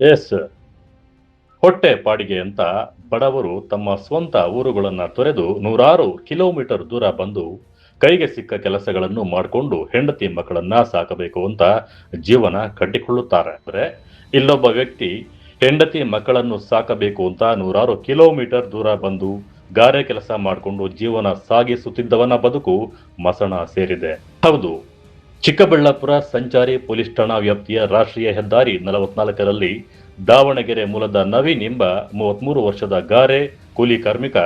S, ಹೊಟ್ಟೆ ಪಾಡಿಗೆ ಅಂತ ಬಡವರು ತಮ್ಮ ಸ್ವಂತ ಊರುಗಳನ್ನ ತೊರೆದು ನೂರಾರು ಕಿಲೋಮೀಟರ್ ದೂರ ಬಂದು ಕೈಗೆ ಸಿಕ್ಕ ಕೆಲಸಗಳನ್ನು ಮಾಡಿಕೊಂಡು ಹೆಂಡತಿ ಮಕ್ಕಳನ್ನ ಸಾಕಬೇಕು ಅಂತ ಜೀವನ ಕಟ್ಟಿಕೊಳ್ಳುತ್ತಾರೆ. ಅಂದ್ರೆ ಇಲ್ಲೊಬ್ಬ ವ್ಯಕ್ತಿ ಹೆಂಡತಿ ಮಕ್ಕಳನ್ನು ಸಾಕಬೇಕು ಅಂತ ನೂರಾರು ಕಿಲೋಮೀಟರ್ ದೂರ ಬಂದು ಗಾರೆ ಕೆಲಸ ಮಾಡಿಕೊಂಡು ಜೀವನ ಸಾಗಿಸುತ್ತಿದ್ದವನ ಬದುಕು ಮಸಣ ಸೇರಿದೆ. ಹೌದು, ಚಿಕ್ಕಬಳ್ಳಾಪುರ ಸಂಚಾರಿ ಪೊಲೀಸ್ ಠಾಣಾ ವ್ಯಾಪ್ತಿಯ ರಾಷ್ಟ್ರೀಯ ಹೆದ್ದಾರಿ 44ರಲ್ಲಿ ದಾವಣಗೆರೆ ಮೂಲದ ನವೀನ್ ಎಂಬ 33 ವರ್ಷದ ಗಾರೆ ಕೂಲಿ ಕಾರ್ಮಿಕ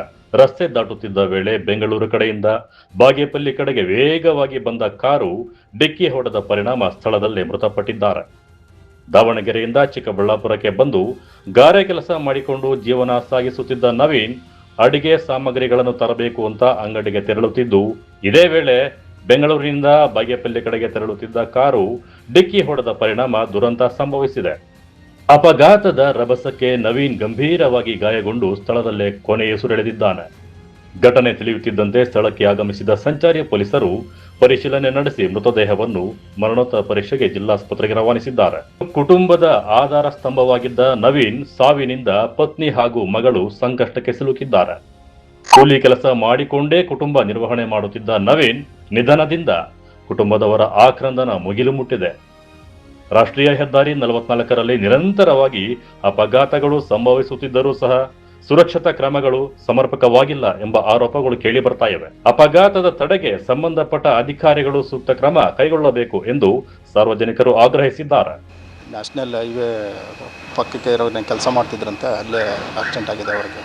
ರಸ್ತೆ ದಾಟುತ್ತಿದ್ದ ವೇಳೆ ಬೆಂಗಳೂರು ಕಡೆಯಿಂದ ಬಾಗೇಪಲ್ಲಿ ಕಡೆಗೆ ವೇಗವಾಗಿ ಬಂದ ಕಾರು ಡಿಕ್ಕಿ ಹೊಡೆದ ಪರಿಣಾಮ ಸ್ಥಳದಲ್ಲೇ ಮೃತಪಟ್ಟಿದ್ದಾರೆ. ದಾವಣಗೆರೆಯಿಂದ ಚಿಕ್ಕಬಳ್ಳಾಪುರಕ್ಕೆ ಬಂದು ಗಾರೆ ಕೆಲಸ ಮಾಡಿಕೊಂಡು ಜೀವನ ಸಾಗಿಸುತ್ತಿದ್ದ ನವೀನ್ ಅಡಿಗೆ ಸಾಮಗ್ರಿಗಳನ್ನು ತರಬೇಕು ಅಂತ ಅಂಗಡಿಗೆ ತೆರಳುತ್ತಿದ್ದು, ಇದೇ ವೇಳೆ ಬೆಂಗಳೂರಿನಿಂದ ಬಾಗೇಪಲ್ಲಿ ಕಡೆಗೆ ತೆರಳುತ್ತಿದ್ದ ಕಾರು ಡಿಕ್ಕಿ ಹೊಡೆದ ಪರಿಣಾಮ ದುರಂತ ಸಂಭವಿಸಿದೆ. ಅಪಘಾತದ ರಭಸಕ್ಕೆ ನವೀನ್ ಗಂಭೀರವಾಗಿ ಗಾಯಗೊಂಡು ಸ್ಥಳದಲ್ಲೇ ಕೊನೆಯುಸಿರೆಳೆದಿದ್ದಾನೆ. ಘಟನೆ ತಿಳಿಯುತ್ತಿದ್ದಂತೆ ಸ್ಥಳಕ್ಕೆ ಆಗಮಿಸಿದ ಸಂಚಾರಿ ಪೊಲೀಸರು ಪರಿಶೀಲನೆ ನಡೆಸಿ ಮೃತದೇಹವನ್ನು ಮರಣೋತ್ತರ ಪರೀಕ್ಷೆಗೆ ಜಿಲ್ಲಾಸ್ಪತ್ರೆಗೆ ರವಾನಿಸಿದ್ದಾರೆ. ಕುಟುಂಬದ ಆಧಾರ ಸ್ತಂಭವಾಗಿದ್ದ ನವೀನ್ ಸಾವಿನಿಂದ ಪತ್ನಿ ಹಾಗೂ ಮಗಳು ಸಂಕಷ್ಟಕ್ಕೆ ಸಿಲುಕಿದ್ದಾರೆ. ಕೂಲಿ ಕೆಲಸ ಮಾಡಿಕೊಂಡೇ ಕುಟುಂಬ ನಿರ್ವಹಣೆ ಮಾಡುತ್ತಿದ್ದ ನವೀನ್ ನಿಧನದಿಂದ ಕುಟುಂಬದವರ ಆಕ್ರಂದನ ಮುಗಿಲು ಮುಟ್ಟಿದೆ. ರಾಷ್ಟ್ರೀಯ ಹೆದ್ದಾರಿ 44ರಲ್ಲಿ ನಿರಂತರವಾಗಿ ಅಪಘಾತಗಳು ಸಂಭವಿಸುತ್ತಿದ್ದರೂ ಸಹ ಸುರಕ್ಷತಾ ಕ್ರಮಗಳು ಸಮರ್ಪಕವಾಗಿಲ್ಲ ಎಂಬ ಆರೋಪಗಳು ಕೇಳಿ ಬರ್ತಾ ಇವೆ. ಅಪಘಾತದ ತಡೆಗೆ ಸಂಬಂಧಪಟ್ಟ ಅಧಿಕಾರಿಗಳು ಸೂಕ್ತ ಕ್ರಮ ಕೈಗೊಳ್ಳಬೇಕು ಎಂದು ಸಾರ್ವಜನಿಕರು ಆಗ್ರಹಿಸಿದ್ದಾರೆ. ನ್ಯಾಷನಲ್ ಹೈವೇ ಪಕ್ಕಕ್ಕೆ ಇರೋ ಕೆಲಸ ಮಾಡ್ತಿದ್ರಂತೆ, ಅಲ್ಲೇ ಆಕ್ಸಿಡೆಂಟ್ ಆಗಿದೆ. ಅವರಿಗೆ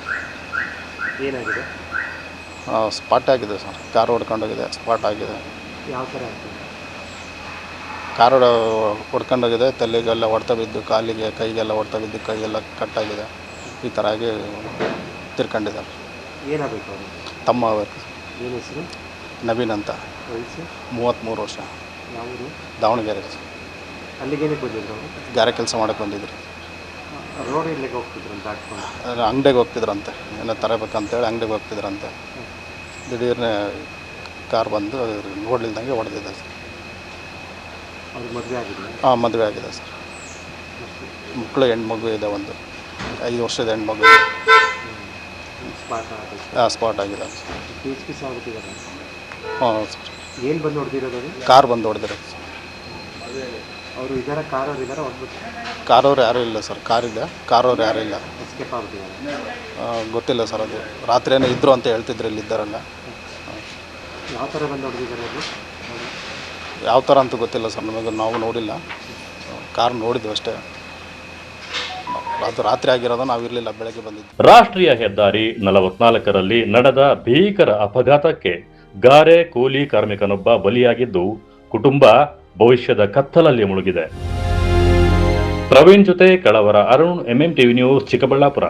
ಏನಾಗಿದೆ? ಸ್ಪಾಟ್ ಆಗಿದೆ ಸರ್. ಕಾರ್ ಹೊಡ್ಕೊಂಡೋಗಿದೆ, ಸ್ಪಾಟ್ ಆಗಿದೆ. ಯಾವ ಥರ ಆಗಿದೆ? ಕಾರ್ ಹೊಡ್ಕೊಂಡೋಗಿದೆ, ತಲೆಗೆಲ್ಲ ಹೊಡ್ತಾ ಬಿದ್ದು, ಕಾಲಿಗೆ ಕೈಗೆಲ್ಲ ಹೊಡ್ತಾ ಬಿದ್ದು, ಕೈಗೆಲ್ಲ ಕಟ್ಟಾಗಿದೆ. ಈ ಥರ ಆಗಿ ತಿರ್ಕೊಂಡಿದ್ದಾರೆ. ಏನಾಗಬೇಕು ಅವರು? ತಮ್ಮ ಏನು ಹೆಸರು? ನವೀನ್ ಅಂತ, ವಯಸ್ಸು 33 ವರ್ಷ. ಯಾವುದು? ದಾವಣಗೆರೆ. ಅಲ್ಲಿಗೇನೆ ಬಂದಿದ್ರು ಅವರು? ಗಾರೆ ಕೆಲಸ ಮಾಡೋಕ್ಕೆ ಬಂದಿದ್ರು. ರೋಡ್ ಇಲ್ಲಿಗೆ ಹೋಗ್ತಿದ್ರು ಅಂತ ಹಾಕ್ಕೊಂಡು ಅಂಗಡಿಗೆ ಹೋಗ್ತಿದ್ರಂತೆ, ಏನೋ ತರಬೇಕಂತೇಳಿ ಅಂಗಡಿಗೆ ಹೋಗ್ತಿದ್ರಂತೆ. ದಿಢೀರ್ನೆ ಕಾರ್ ಬಂದು ನೋಡ್ಲಿಲ್ದಂಗೆ ಹೊಡೆದಿದೆ ಸರ್. ಅವ್ರಿಗೆ ಮದುವೆ ಆಗಿದೆ? ಹಾಂ, ಮದುವೆ ಆಗಿದೆ ಸರ್. ಮಕ್ಕಳು ಹೆಣ್ಮಗು ಇದೆ, ಒಂದು 5 ವರ್ಷದ ಹೆಣ್ಮಗು ಇದೆ. ಸ್ಪಾಟ್ ಆಗಿದೆ. ಪೀಸ್ ಆಗ್ಬಿಟ್ಟಿದ್ದಾರೆ. ಹಾಂ ಸರ್. ಏನು ಬಂದು ಹೊಡೆದಿರೋದು? ಕಾರ್ ಬಂದು ಹೊಡೆದಿರೋದು ಸರ್. ಅವರು ಇದ್ದಾರೆ? ಕಾರವ್ರು ಇದ್ದಾರೆ? ಹೊಡ್ಬಿಟ್ಟು ಕಾರವ್ರು ಯಾರೂ ಇಲ್ಲ ಸರ್. ಕಾರಿದೆ, ಕಾರವ್ರು ಯಾರೂ ಇಲ್ಲ. ಎಸ್ಕೇಪ್ ಆಗ್ಬಿಟ್ಟಿದ್ದಾರೆ? ಗೊತ್ತಿಲ್ಲ ಸರ್. ಅದು ರಾತ್ರಿಯೇ ಇದ್ದರು ಅಂತ ಹೇಳ್ತಿದ್ರು, ಇಲ್ಲಿ ಇದ್ದಾರಲ್ಲ. ಯಾವ ಥರ ಬಂದು ಹೊಡೆದಿದ್ದಾರೆ ಅದು? ಯಾವ ಥರ ಅಂತ ಗೊತ್ತಿಲ್ಲ ಸರ್ ನಮಗೆ, ನಾವು ನೋಡಿಲ್ಲ. ಕಾರ್ ನೋಡಿದ್ವಿ ಅಷ್ಟೇ. ಅದು ರಾತ್ರಿ ಆಗಿರೋದು, ನಾವು ಇರಲಿಲ್ಲ, ಬೆಳಗ್ಗೆ ಬಂದಿದ್ದು. ರಾಷ್ಟ್ರೀಯ ಹೆದ್ದಾರಿ 44ರಲ್ಲಿ ನಡೆದ ಭೀಕರ ಅಪಘಾತಕ್ಕೆ ಗಾರೆ ಕೂಲಿ ಕಾರ್ಮಿಕನೊಬ್ಬ ಬಲಿಯಾಗಿದ್ದು, ಕುಟುಂಬ ಭವಿಷ್ಯದ ಕತ್ತಲಲ್ಲಿ ಮುಳುಗಿದೆ. ಪ್ರವೀಣ್ ಜೊತೆ ಕಳವರ ಅರುಣ್, MMTV ನ್ಯೂಸ್, ಚಿಕ್ಕಬಳ್ಳಾಪುರ.